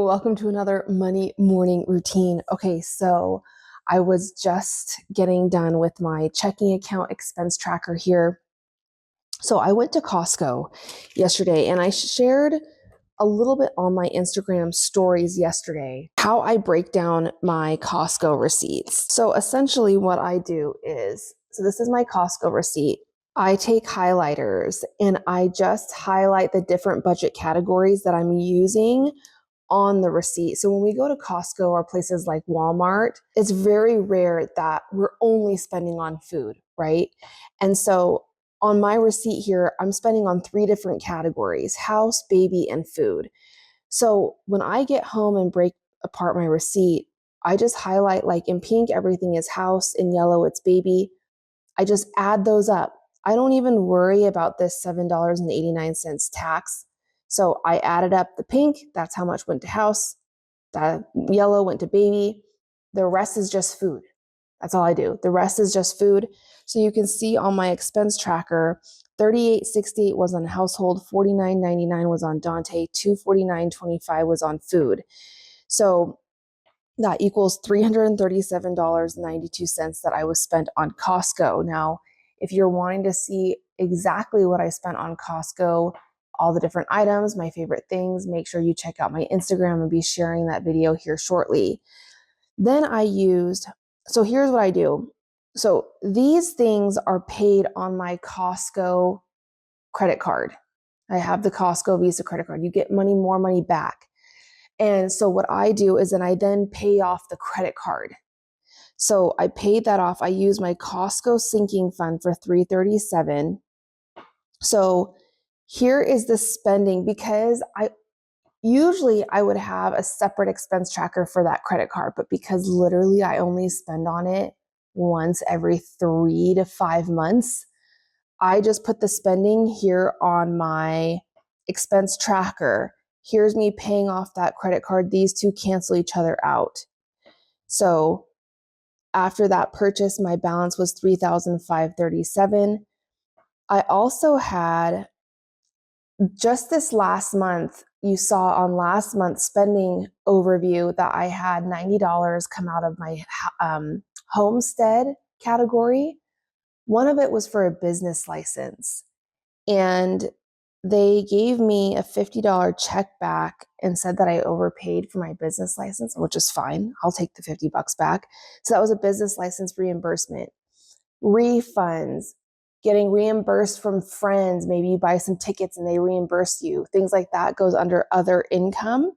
welcome to another Money Morning Routine. Okay, so I was just getting done with my checking account expense tracker here. So I went to Costco yesterday and I shared a little bit on my Instagram stories yesterday how I break down my Costco receipts. So essentially what I do is, this is my Costco receipt. I take highlighters and I just highlight the different budget categories that I'm using on the receipt. So when we go to Costco or places like Walmart, it's very rare that we're only spending on food, right? And so on my receipt here, I'm spending on 3 different categories: house, baby, and food. So when I get home and break apart my receipt, I just highlight, like in pink, everything is house, in yellow, it's baby. I just add those up. I don't even worry about this $7.89 tax. So I added up the pink, that's how much went to house. The yellow went to baby. The rest is just food. That's all I do. The rest is just food. So you can see on my expense tracker, $38.68 was on household, $49.99 was on Dante, $249.25 was on food. So that equals $337.92 that I was spent on Costco. Now, if you're wanting to see exactly what I spent on Costco, all the different items, my favorite things, make sure you check out my Instagram and be sharing that video here shortly. Then so here's what I do. So these things are paid on my Costco credit card. I have the Costco Visa credit card. You get more money back. And so what I do is I then pay off the credit card. So I paid that off. I use my Costco sinking fund for $337. So here is the spending, because I would have a separate expense tracker for that credit card, but because literally I only spend on it once every 3 to 5 months, I just put the spending here on my expense tracker. Here's me paying off that credit card. These two cancel each other out. So after that purchase, my balance was $3,537. I also had, just this last month, you saw on last month's spending overview that I had $90 come out of my homestead category. One of it was for a business license, and they gave me a $50 check back and said that I overpaid for my business license, which is fine. I'll take the $50 back. So that was a business license reimbursement. Refunds, getting reimbursed from friends. Maybe you buy some tickets and they reimburse you. Things like that goes under other income.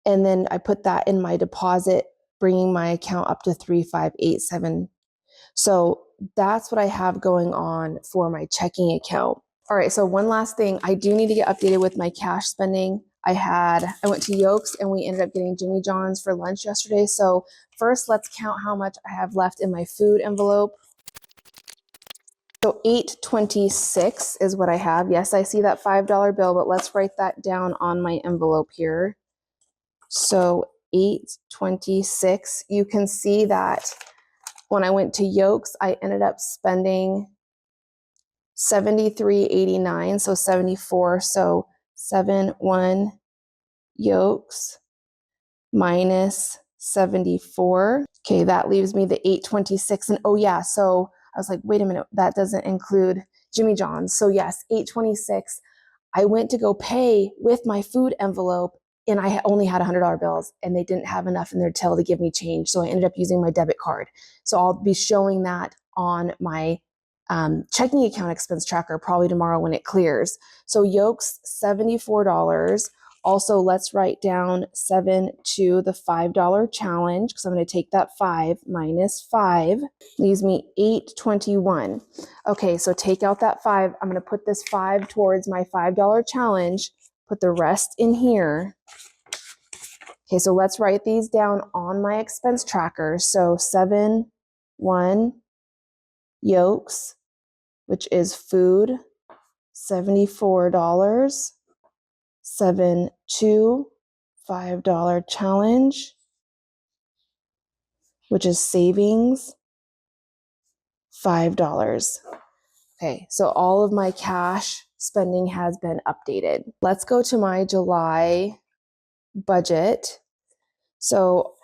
And then I put that in my deposit, bringing my account up to $3,587. So that's what I have going on for my checking account. All right, so one last thing. I do need to get updated with my cash spending. I went to Yolks and we ended up getting Jimmy John's for lunch yesterday. So first, let's count how much I have left in my food envelope. So $8.26 is what I have. Yes, I see that $5 bill, but let's write that down on my envelope here. So $8.26. You can see that when I went to Yolks, I ended up spending $73.89, so 74. So 71 Yolks minus 74. Okay, that leaves me the $8.26. And oh yeah, so I was like, wait a minute, that doesn't include Jimmy John's. So yes, $8.26. I went to go pay with my food envelope and I only had $100 bills and they didn't have enough in their till to give me change. So I ended up using my debit card. So I'll be showing that on my checking account expense tracker probably tomorrow when it clears. So Yolks, $74. Also, let's write down 7 to the $5 challenge, because I'm going to take that 5 minus 5, leaves me $8.21. Okay, so take out that 5. I'm going to put this 5 towards my $5 challenge, put the rest in here. Okay, so let's write these down on my expense tracker. So 7-1 Yolks, which is food, $74. 7-2 $5 challenge, which is savings, $5. Okay, so all of my cash spending has been updated. Let's go to my July budget. So,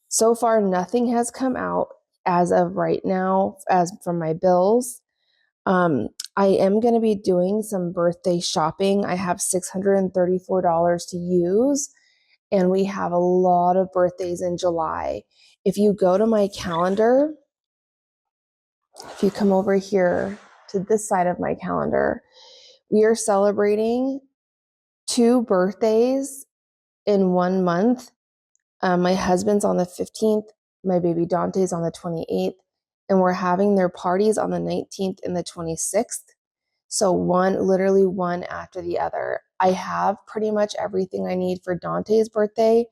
so far nothing has come out as of right now as from my bills. I am going to be doing some birthday shopping. I have $634 to use, and we have a lot of birthdays in July. If you go to my calendar, if you come over here to this side of my calendar, we are celebrating 2 birthdays in 1 month. My husband's on the 15th, my baby Dante's on the 28th, and we're having their parties on the 19th and the 26th. So literally one after the other. I have pretty much everything I need for Dante's birthday.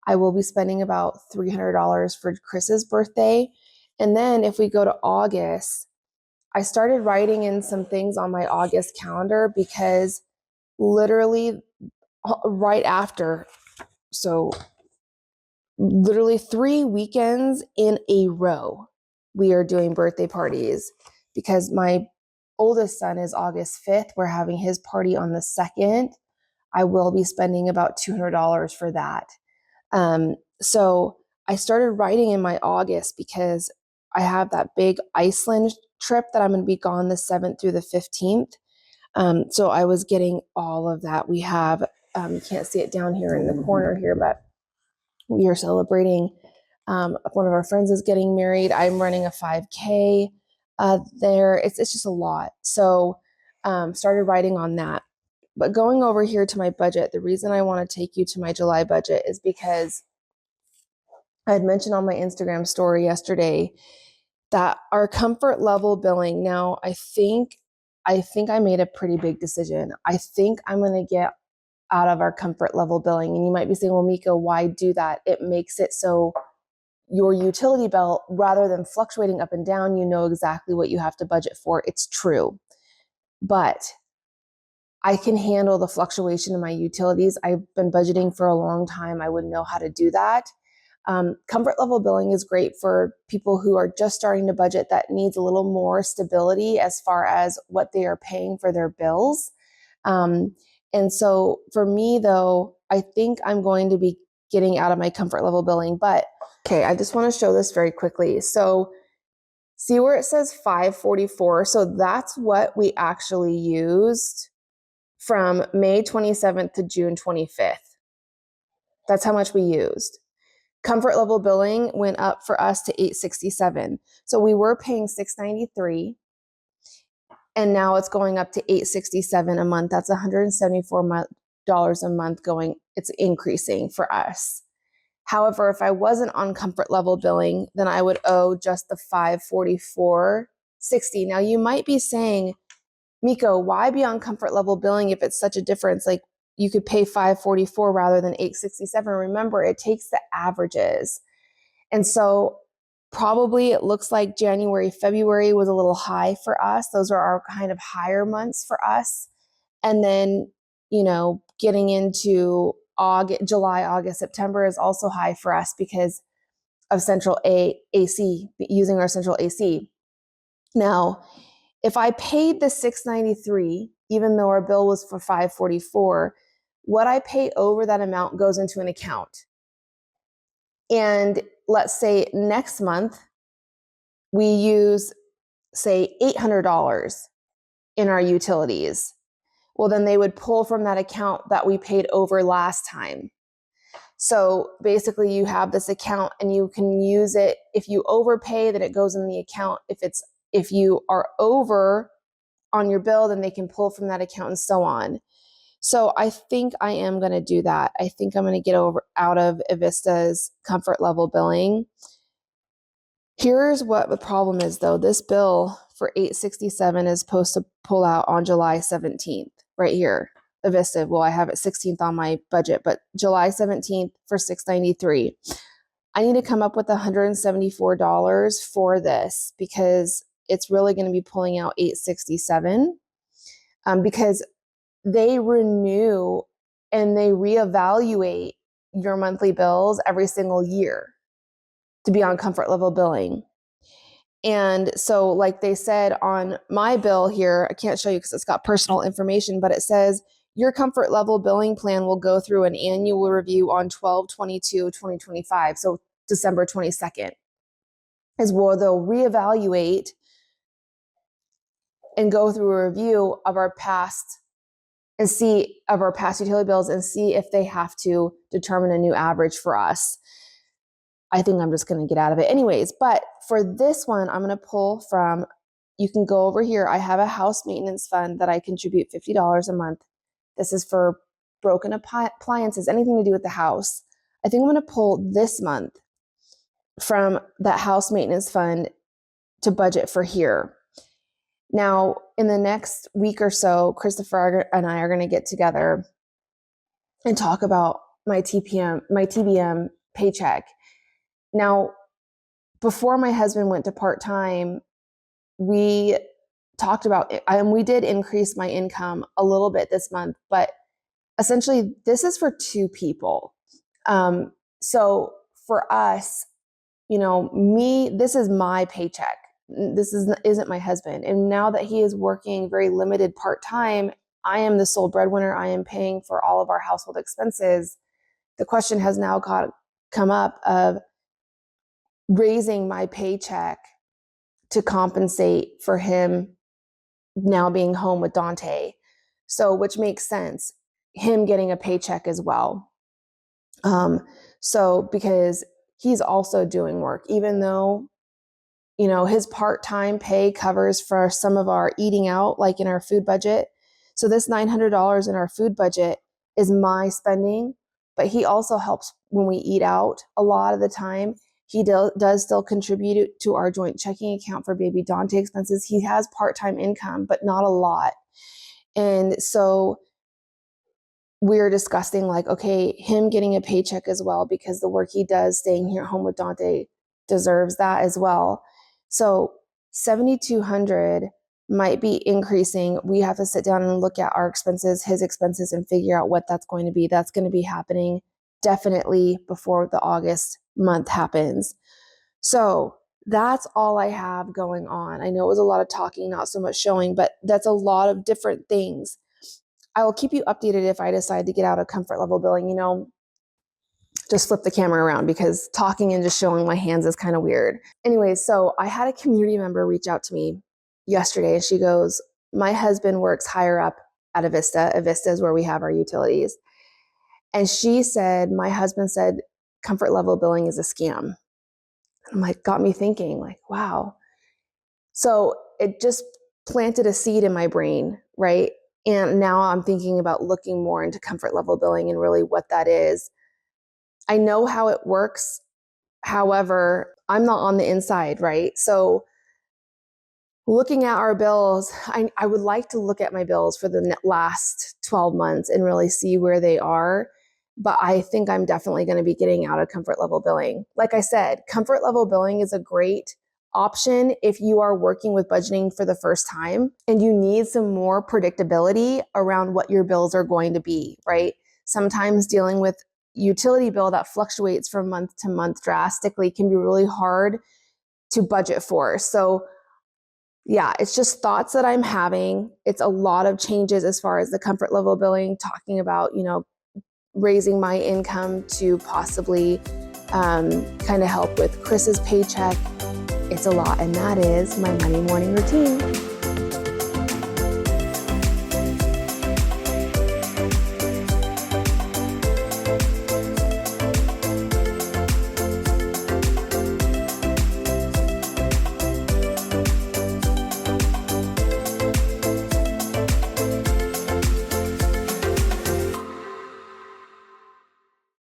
I will be spending about $300 for Chris's birthday. And then if we go to August, I started writing in some things on my August calendar because literally right after, so literally 3 weekends in a row, we are doing birthday parties because my oldest son is August 5th. We're having his party on the 2nd. I will be spending about $200 for that. So I started writing in my August because I have that big Iceland trip that I'm going to be gone the 7th through the 15th. So I was getting all of that. We have, you can't see it down here in the corner here, but we are celebrating. One of our friends is getting married. I'm running a 5K there. It's just a lot. So started writing on that. But going over here to my budget, the reason I want to take you to my July budget is because I had mentioned on my Instagram story yesterday that our comfort level billing. Now, I think I made a pretty big decision. I think I'm going to get out of our comfort level billing. And you might be saying, well, Mika, why do that? It makes it so your utility bill, rather than fluctuating up and down, you know exactly what you have to budget for. It's true. But I can handle the fluctuation in my utilities. I've been budgeting for a long time. I would know how to do that. Comfort level billing is great for people who are just starting to budget that needs a little more stability as far as what they are paying for their bills. And so for me, though, I think I'm going to be getting out of my comfort level billing. But okay, I just want to show this very quickly. So see where it says 544. So that's what we actually used from May 27th to June 25th. That's how much we used. Comfort level billing went up for us to $867. So we were paying $693, and now it's going up to $867 a month. That's $174 a month going. It's increasing for us. However, if I wasn't on comfort level billing, then I would owe just the $544.60. Now you might be saying, Miko, why be on comfort level billing if it's such a difference? Like, you could pay $544 rather than $867. Remember, it takes the averages. And so probably it looks like January, February was a little high for us. Those are our kind of higher months for us. And then, getting into July, August, September is also high for us because of central AC, using our central AC. Now, if I paid the $693, even though our bill was for $544, what I pay over that amount goes into an account. And let's say next month we use, say, $800 in our utilities. Well, then they would pull from that account that we paid over last time. So basically you have this account and you can use it. If you overpay, then it goes in the account. If you are over on your bill, then they can pull from that account and so on. So I think I am going to do that. I think I'm going to get out of Avista's comfort level billing. Here's what the problem is, though. This bill for $867 is supposed to pull out on July 17th, right here. Avista, well, I have it 16th on my budget, but July 17th for $693. I need to come up with $174 for this because it's really going to be pulling out $867, because they renew and they reevaluate your monthly bills every single year to be on comfort level billing. And so like they said on my bill here, I can't show you because it's got personal information, but it says your comfort level billing plan will go through an annual review on 12/22/2025. So December 22nd is where they'll reevaluate and go through a review of our past utility bills and see if they have to determine a new average for us. I think I'm just going to get out of it anyways. But for this one, I'm going to pull from, you can go over here. I have a house maintenance fund that I contribute $50 a month. This is for broken appliances, anything to do with the house. I think I'm going to pull this month from that house maintenance fund to budget for here. Now, in the next week or so, Christopher and I are going to get together and talk about my TBM paycheck. Now, before my husband went to part-time, we talked about it, and we did increase my income a little bit this month, but essentially this is for two people. So for us, this is my paycheck. This isn't my husband. And now that he is working very limited part-time, I am the sole breadwinner. I am paying for all of our household expenses. The question has now come up of raising my paycheck to compensate for him now being home with Dante. So, which makes sense, him getting a paycheck as well. So because he's also doing work, even though, his part-time pay covers for some of our eating out, like in our food budget. So this $900 in our food budget is my spending, but he also helps when we eat out a lot of the time. He does still contribute to our joint checking account for baby Dante expenses. He has part-time income, but not a lot. And so we're discussing okay, him getting a paycheck as well, because the work he does staying here at home with Dante deserves that as well. So $7,200 might be increasing. We have to sit down and look at our expenses, his expenses, and figure out what that's going to be. That's going to be happening definitely before the August month happens. So that's all I have going on. I know it was a lot of talking, not so much showing, but that's a lot of different things. I will keep you updated if I decide to get out of comfort level billing. Just flip the camera around, because talking and just showing my hands is kind of weird. Anyways, so I had a community member reach out to me yesterday, and she goes, my husband works higher up at Avista. Avista is where we have our utilities. And she said, my husband said, comfort level billing is a scam. I'm got me thinking wow. So it just planted a seed in my brain, right? And now I'm thinking about looking more into comfort level billing and really what that is. I know how it works. However, I'm not on the inside, right? So looking at our bills, I would like to look at my bills for the last 12 months and really see where they are. But I think I'm definitely going to be getting out of comfort level billing. Like I said, comfort level billing is a great option if you are working with budgeting for the first time and you need some more predictability around what your bills are going to be, right? Sometimes dealing with utility bill that fluctuates from month to month drastically can be really hard to budget for. So yeah, it's just thoughts that I'm having. It's a lot of changes as far as the comfort level billing, talking about, raising my income to possibly kind of help with Chris's paycheck. It's a lot, and that is my Monday morning routine.